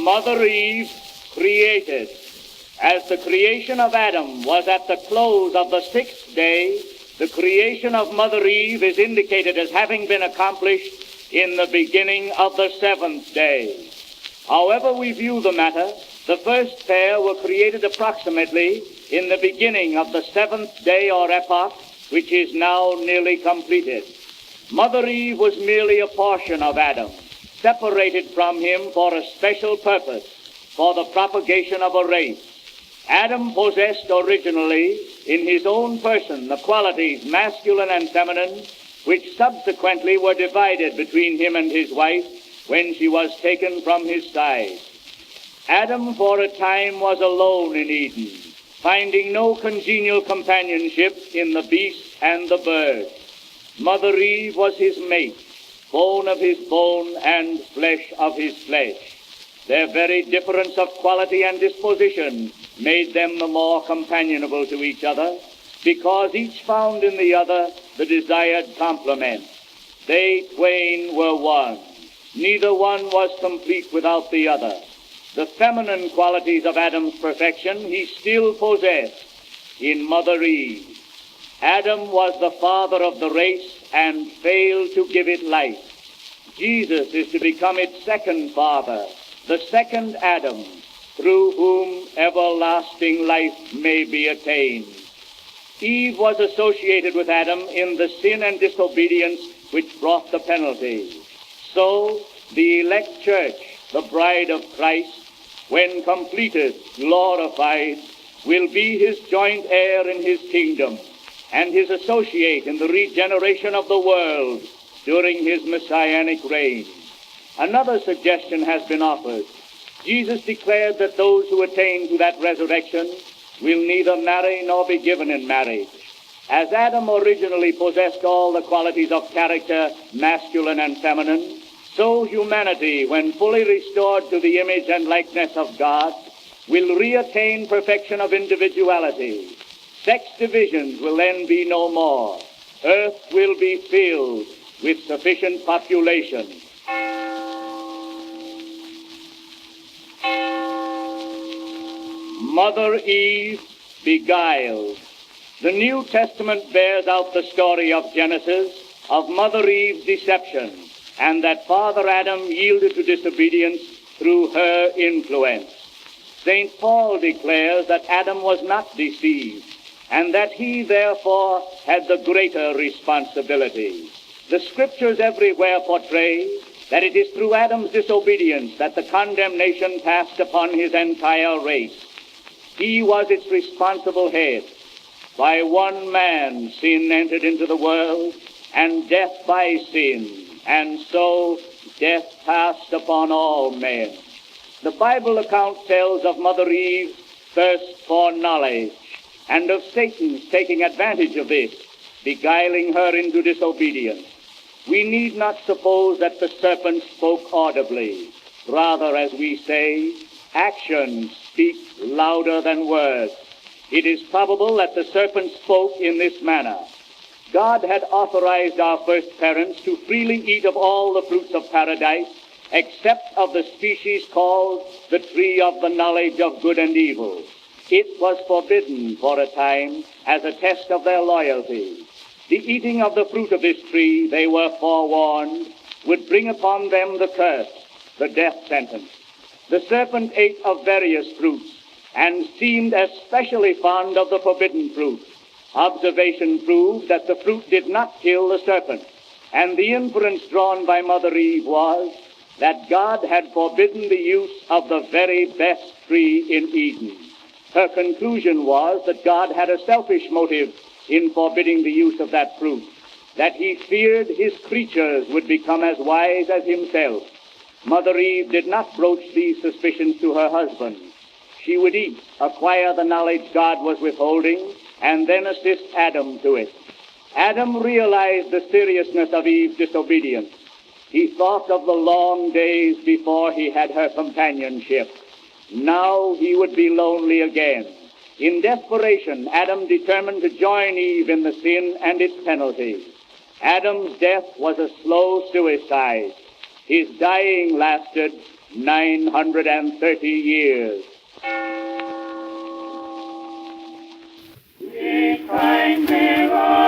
Mother Eve created. As the creation of Adam was at the close of the sixth day, the creation of Mother Eve is indicated as having been accomplished in the beginning of the seventh day. However we view the matter, the first pair were created approximately in the beginning of the seventh day or epoch, which is now nearly completed. Mother Eve was merely a portion of Adam, separated from him for a special purpose, for the propagation of a race. Adam possessed originally in his own person the qualities masculine and feminine, which subsequently were divided between him and his wife when she was taken from his side. Adam for a time was alone in Eden, finding no congenial companionship in the beasts and the birds. Mother Eve was his mate, bone of his bone and flesh of his flesh. Their very difference of quality and disposition made them the more companionable to each other, because each found in the other the desired complement. They twain were one. Neither one was complete without the other. The feminine qualities of Adam's perfection he still possessed in Mother Eve. Adam was the father of the race and failed to give it life. Jesus is to become its second father, the second Adam, through whom everlasting life may be attained. Eve was associated with Adam in the sin and disobedience which brought the penalty. So, the elect church, the bride of Christ, when completed, glorified, will be his joint heir in his kingdom and his associate in the regeneration of the world during his messianic reign. Another suggestion has been offered. Jesus declared that those who attain to that resurrection will neither marry nor be given in marriage. As Adam originally possessed all the qualities of character, masculine and feminine, so humanity, when fully restored to the image and likeness of God, will reattain perfection of individuality. Sex divisions will then be no more. Earth will be filled with sufficient population. Mother Eve beguiled. The New Testament bears out the story of Genesis, of Mother Eve's deception, and that Father Adam yielded to disobedience through her influence. St. Paul declares that Adam was not deceived, and that he therefore had the greater responsibility. The scriptures everywhere portray that it is through Adam's disobedience that the condemnation passed upon his entire race. He was its responsible head. By one man sin entered into the world, and death by sin, and so death passed upon all men. The Bible account tells of Mother Eve's thirst for knowledge, and of Satan's taking advantage of this, beguiling her into disobedience. We need not suppose that the serpent spoke audibly. Rather, as we say, actions speak louder than words. It is probable that the serpent spoke in this manner. God had authorized our first parents to freely eat of all the fruits of paradise, except of the species called the tree of the knowledge of good and evil. It was forbidden for a time as a test of their loyalty. The eating of the fruit of this tree, they were forewarned, would bring upon them the curse, the death sentence. The serpent ate of various fruits, and seemed especially fond of the forbidden fruit. Observation proved that the fruit did not kill the serpent, and the inference drawn by Mother Eve was that God had forbidden the use of the very best tree in Eden. Her conclusion was that God had a selfish motive in forbidding the use of that fruit, that he feared his creatures would become as wise as himself. Mother Eve did not broach these suspicions to her husband. She would eat, acquire the knowledge God was withholding, and then assist Adam to it. Adam realized the seriousness of Eve's disobedience. He thought of the long days before he had her companionship. Now he would be lonely again. In desperation, Adam determined to join Eve in the sin and its penalty. Adam's death was a slow suicide. his dying lasted 930 years. We climb there